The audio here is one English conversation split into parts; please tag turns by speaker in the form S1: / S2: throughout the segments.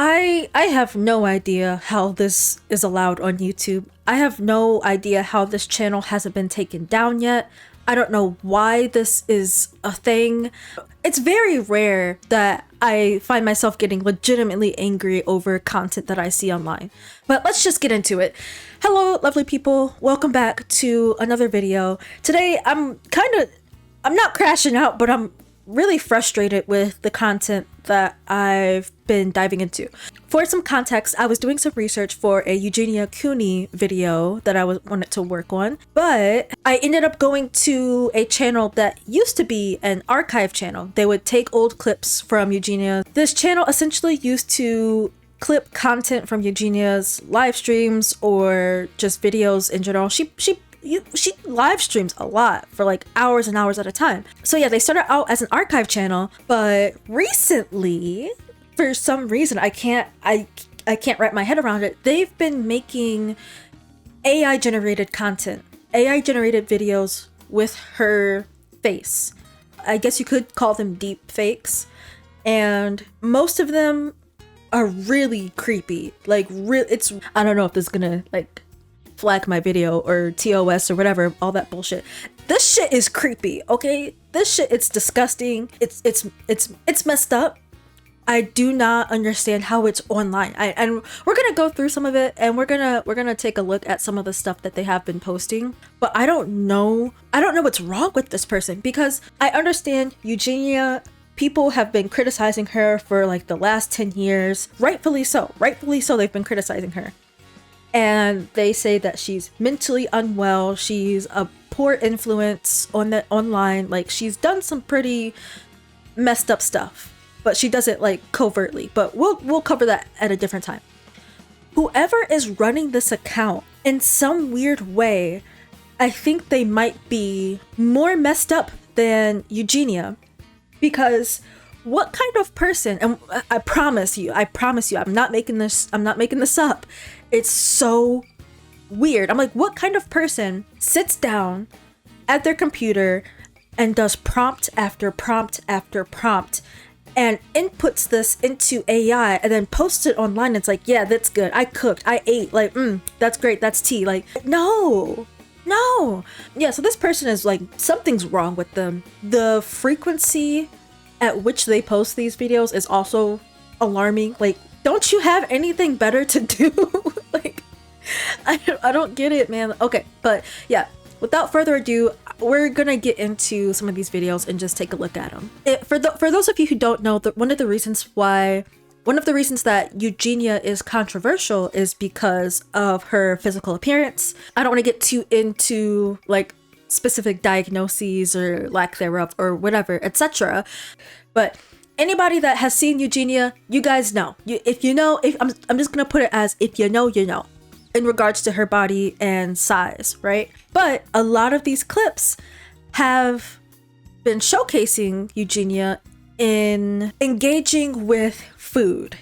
S1: I have no idea how this is allowed on YouTube. I have no idea how this channel hasn't been taken down yet. I don't know why this is a thing. It's very rare that I find myself getting legitimately angry over content that I see online. But let's just get into it. Hello, lovely people. Welcome back to another video. Today, I'm not crashing out, but I'm really frustrated with the content that I've been diving into. For some context, I was doing some research for a Eugenia Cooney video that I wanted to work on, but I ended up going to a channel that used to be an archive channel. They would take old clips from Eugenia. This channel essentially used to clip content from Eugenia's live streams or just videos in general. She live streams a lot for like hours and hours at a time. So yeah, they started out as an archive channel, but recently, for some reason, I can't wrap my head around it. They've been making AI generated content, AI generated videos with her face. I guess you could call them deep fakes, and most of them are really creepy. Like I don't know if this is gonna like flag my video or TOS or whatever, all that bullshit. This shit is creepy, okay? This shit, it's disgusting. It's messed up. I do not understand how it's online. And we're gonna go through some of it, and we're gonna take a look at some of the stuff that they have been posting. But I don't know what's wrong with this person, because I understand Eugenia. People have been criticizing her for like the last 10 years. Rightfully so. Rightfully so, they've been criticizing her. And they say that she's mentally unwell, she's a poor influence on the online, like she's done some pretty messed up stuff, but she does it like covertly. But we'll cover that at a different time. Whoever is running this account, in some weird way, I think they might be more messed up than Eugenia, because what kind of person, and I promise you, I'm not making this up. It's so weird. I'm like, what kind of person sits down at their computer and does prompt after prompt after prompt and inputs this into AI and then posts it online? It's like, yeah, that's good. I cooked, I ate, like, that's great, that's tea. Like, no. Yeah, so this person is like, something's wrong with them. The frequency at which they post these videos is also alarming. Like, don't you have anything better to do? Like, I don't get it, man. Okay, but yeah, without further ado, we're gonna get into some of these videos and just take a look at them. For those of you who don't know, one of the reasons that Eugenia is controversial is because of her physical appearance. I don't want to get too into like specific diagnoses or lack thereof or whatever, etc. But anybody that has seen Eugenia, you guys know. I'm just gonna put it as, if you know, you know, in regards to her body and size, right? But a lot of these clips have been showcasing Eugenia in engaging with food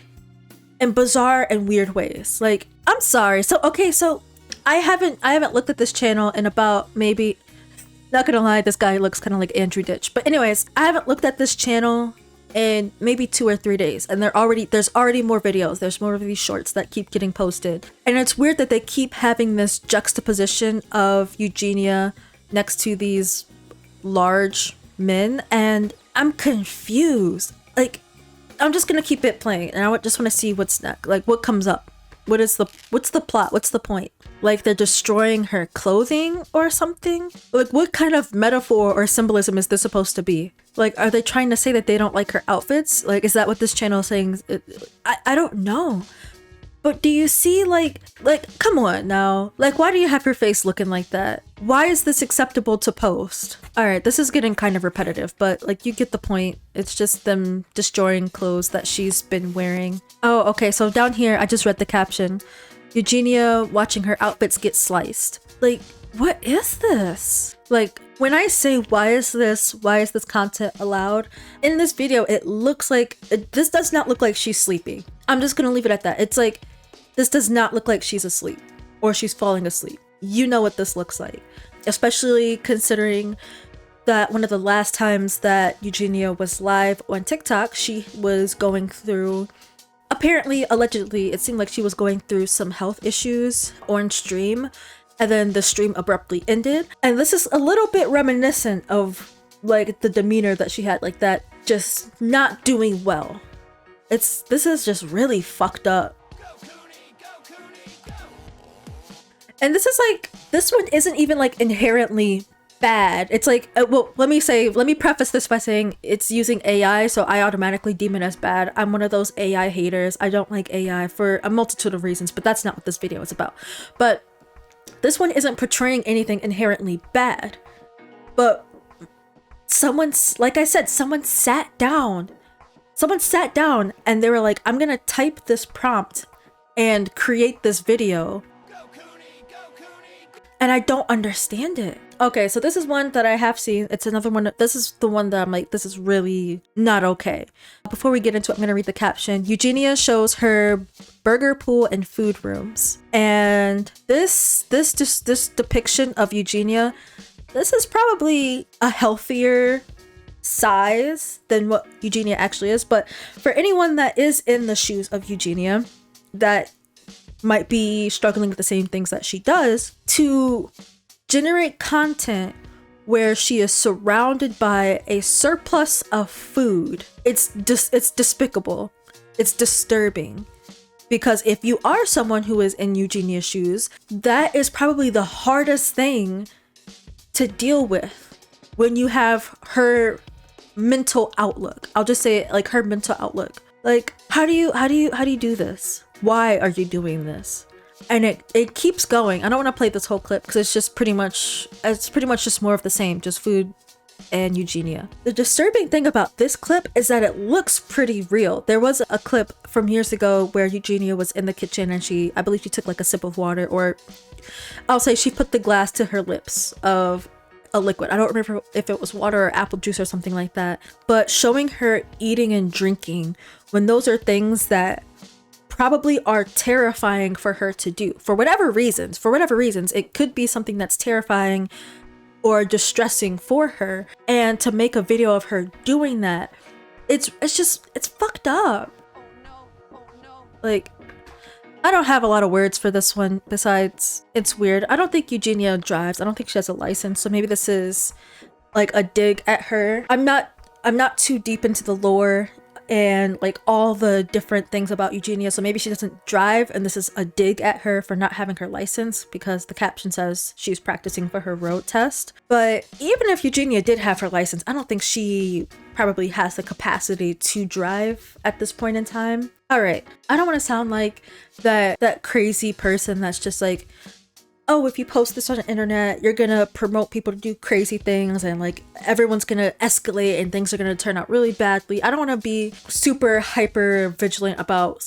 S1: in bizarre and weird ways. Like, I'm sorry. So I haven't looked at this channel in about maybe, not gonna lie, this guy looks kind of like Andrew Ditch. But anyways, I haven't looked at this channel in maybe 2 or 3 days, and there's already more videos. There's more of these shorts that keep getting posted. And it's weird that they keep having this juxtaposition of Eugenia next to these large men, and I'm confused. Like, I'm just gonna keep it playing, and I just want to see what's next. Like, what comes up? What's the plot? What's the point? Like, they're destroying her clothing or something? Like, what kind of metaphor or symbolism is this supposed to be? Like, are they trying to say that they don't like her outfits? Like, is that what this channel is saying? I don't know. But do you see, like, come on now. Like, why do you have your face looking like that? Why is this acceptable to post? Alright, this is getting kind of repetitive, but, like, you get the point. It's just them destroying clothes that she's been wearing. Oh, okay, so down here, I just read the caption. Eugenia watching her outfits get sliced. Like, what is this? Like, when I say why is this content allowed? In this video, it looks like, this does not look like she's sleeping. I'm just gonna leave it at that. It's like, this does not look like she's asleep or she's falling asleep. You know what this looks like, especially considering that one of the last times that Eugenia was live on TikTok, she was going through apparently, allegedly, it seemed like she was going through some health issues on stream, and then the stream abruptly ended. And this is a little bit reminiscent of like the demeanor that she had, like that just not doing well. This is just really fucked up. And this is like, this one isn't even like inherently bad. It's like, well, let me preface this by saying it's using AI, so I automatically deem it as bad. I'm one of those AI haters. I don't like AI for a multitude of reasons, but that's not what this video is about. But this one isn't portraying anything inherently bad. But like I said, someone sat down and they were like, I'm gonna type this prompt and create this video. And I don't understand it. Okay, so this is one that I have seen. It's another one. This is the one that I'm like, this is really not okay. Before we get into it, I'm gonna read the caption. Eugenia shows her burger pool and food rooms. And this depiction of Eugenia, this is probably a healthier size than what Eugenia actually is. But for anyone that is in the shoes of Eugenia, that might be struggling with the same things that she does, to generate content where she is surrounded by a surplus of food, it's despicable. It's disturbing. Because if you are someone who is in Eugenia's shoes, that is probably the hardest thing to deal with when you have her mental outlook. I'll just say it, like her mental outlook. Like, how do you do this? Why are you doing this? And it keeps going. I don't want to play this whole clip because it's pretty much just more of the same, just food and Eugenia. The disturbing thing about this clip is that it looks pretty real. There was a clip from years ago where Eugenia was in the kitchen and I believe she took like a sip of water, or I'll say she put the glass to her lips of a liquid. I don't remember if it was water or apple juice or something like that, but showing her eating and drinking when those are things that probably are terrifying for her to do for whatever reasons. It could be something that's terrifying or distressing for her, and to make a video of her doing that, it's fucked up. Like, I don't have a lot of words for this one besides it's weird. I don't think Eugenia drives. I don't think she has a license, so maybe this is like a dig at her. I'm not too deep into the lore and like all the different things about Eugenia, so maybe she doesn't drive and this is a dig at her for not having her license, because the caption says she's practicing for her road test. But even if Eugenia did have her license, I don't think she probably has the capacity to drive at this point in time. All right, I don't want to sound like that crazy person that's just like, oh, if you post this on the internet, you're gonna promote people to do crazy things and like everyone's gonna escalate and things are gonna turn out really badly. I don't want to be super hyper vigilant about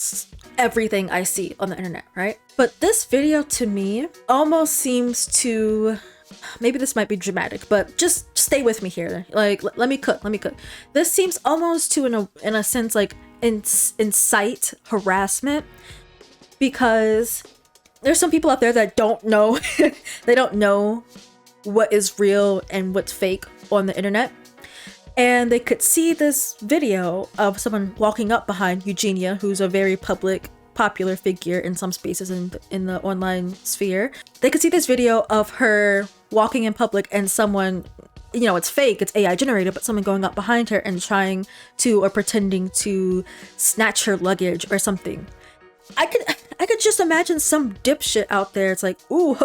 S1: everything I see on the internet, right? But this video to me almost seems to, maybe this might be dramatic, but just stay with me here. Like, let me cook. This seems almost to, in a sense, like incite harassment, because there's some people out there that don't know they don't know what is real and what's fake on the internet, and they could see this video of someone walking up behind Eugenia, who's a very popular figure in some spaces in the online sphere. They could see this video of her walking in public and someone, you know, it's fake, it's AI generated, but someone going up behind her and trying to, or pretending to, snatch her luggage or something. I could just imagine some dipshit out there. It's like, ooh,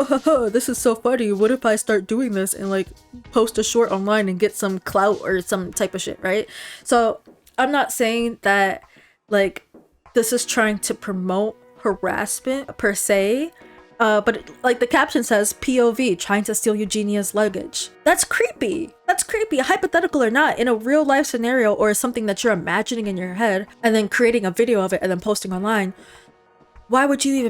S1: this is so funny. What if I start doing this and like post a short online and get some clout or some type of shit, right? So I'm not saying that like this is trying to promote harassment per se, but like the caption says, POV, trying to steal Eugenia's luggage. That's creepy. Hypothetical or not, in a real life scenario or something that you're imagining in your head and then creating a video of it and then posting online. Why would you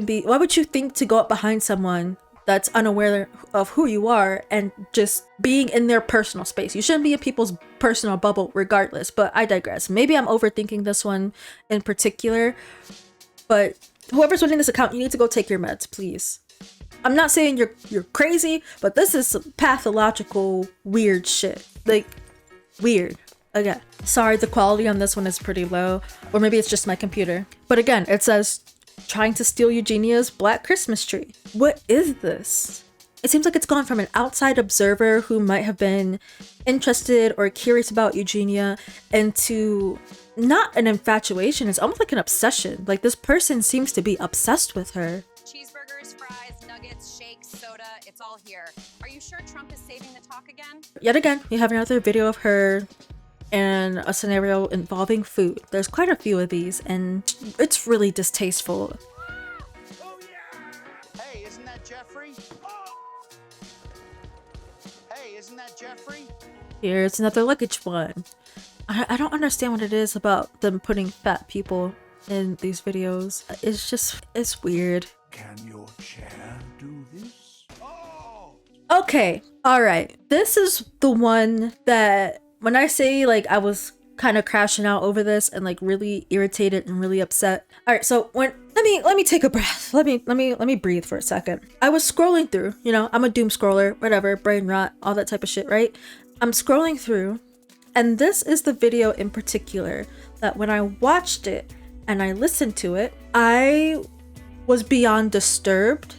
S1: think to go up behind someone that's unaware of who you are and just being in their personal space? You shouldn't be in people's personal bubble regardless, but I digress. Maybe I'm overthinking this one in particular, but whoever's running this account, you need to go take your meds, please. I'm not saying you're crazy, but this is some pathological weird shit. Like, weird. Again, sorry, the quality on this one is pretty low, or maybe it's just my computer. But again, it says trying to steal Eugenia's black Christmas tree. What is this? It seems like it's gone from an outside observer who might have been interested or curious about Eugenia into not an infatuation, it's almost like an obsession. Like this person seems to be obsessed with her.
S2: Cheeseburgers, fries, nuggets, shakes, soda, it's all here. Are you sure Trump is saving the talk again?
S1: Yet again, we have another video of her and a scenario involving food. There's quite a few of these and it's really distasteful.
S3: Oh yeah! Hey, isn't that Jeffrey? Oh. Hey, isn't that Jeffrey?
S1: Here's another luggage one. I don't understand what it is about them putting fat people in these videos. It's weird.
S3: Can your chair do this? Oh!
S1: Okay, alright. This is the one that when I say like I was kind of crashing out over this and like really irritated and really upset. Alright, so when let me take a breath. Let me breathe for a second. I was scrolling through, you know, I'm a doom scroller, whatever, brain rot, all that type of shit, right? I'm scrolling through. And this is the video in particular that when I watched it and I listened to it, I was beyond disturbed.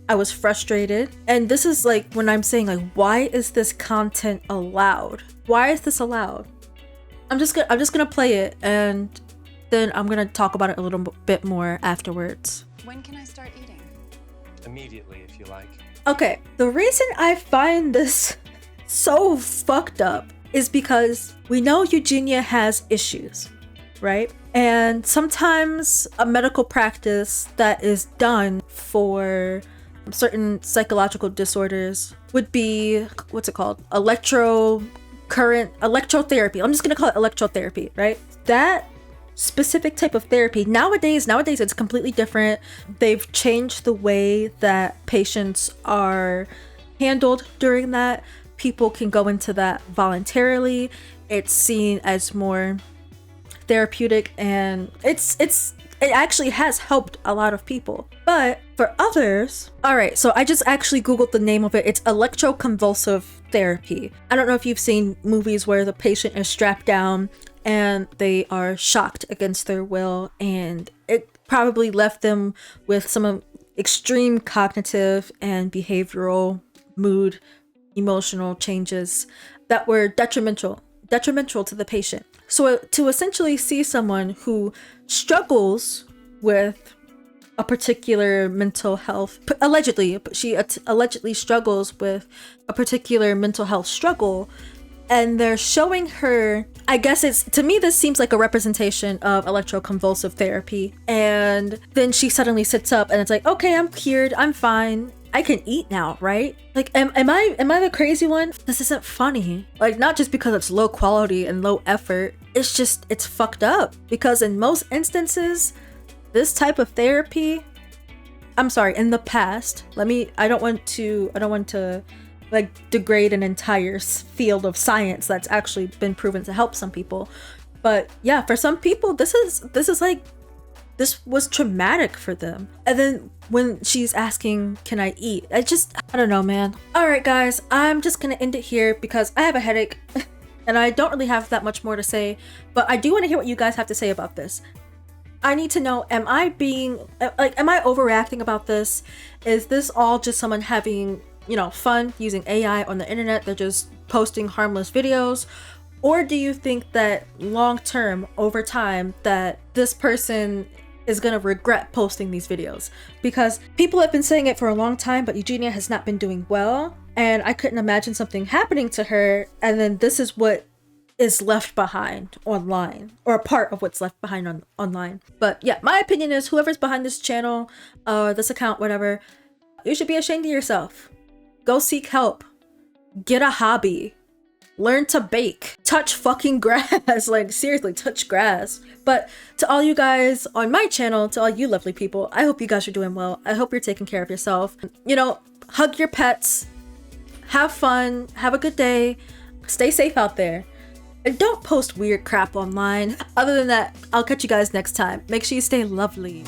S1: I was frustrated. And this is like when I'm saying like, why is this content allowed? Why is this allowed? I'm just gonna play it and then I'm gonna talk about it a little bit more afterwards.
S2: When can I start eating?
S4: Immediately, if you like.
S1: Okay, the reason I find this so fucked up is because we know Eugenia has issues, right? And sometimes a medical practice that is done for certain psychological disorders would be, what's it called? Electrotherapy. I'm just gonna call it electrotherapy, right? That specific type of therapy, nowadays it's completely different. They've changed the way that patients are handled during that. People can go into that voluntarily. It's seen as more therapeutic and it actually has helped a lot of people. But for others, all right, so I just actually Googled the name of it. It's electroconvulsive therapy. I don't know if you've seen movies where the patient is strapped down and they are shocked against their will and it probably left them with some extreme cognitive and behavioral mood emotional changes that were detrimental to the patient. So to essentially see someone who struggles with a particular mental health, she allegedly struggles with a particular mental health struggle, and they're showing her, I guess to me this seems like a representation of electroconvulsive therapy, and then she suddenly sits up and it's like, okay, I'm cured, I'm fine, I can eat now, right? Like, am I the crazy one? This isn't funny. Like, not just because it's low quality and low effort. It's fucked up. Because in most instances, this type of therapy, I'm sorry, in the past, I don't want to like degrade an entire field of science that's actually been proven to help some people. But yeah, for some people, this was traumatic for them. And then when she's asking, can I eat? I don't know, man. All right, guys, I'm just gonna end it here because I have a headache and I don't really have that much more to say, but I do want to hear what you guys have to say about this. I need to know, am I overreacting about this? Is this all just someone having, you know, fun using AI on the internet? They're just posting harmless videos? Or do you think that long term, over time, that this person is gonna regret posting these videos? Because people have been saying it for a long time, but Eugenia has not been doing well, and I couldn't imagine something happening to her and then this is what is left behind online, or a part of what's left behind online. But yeah, my opinion is whoever's behind this channel, this account, whatever, you should be ashamed of yourself. Go seek help. Get a hobby. Learn to bake. Touch fucking grass. Like, seriously, touch grass. But to all you guys on my channel, to all you lovely people, I hope you guys are doing well. I hope you're taking care of yourself. You know, hug your pets. Have fun. Have a good day. Stay safe out there. And don't post weird crap online. Other than that, I'll catch you guys next time. Make sure you stay lovely.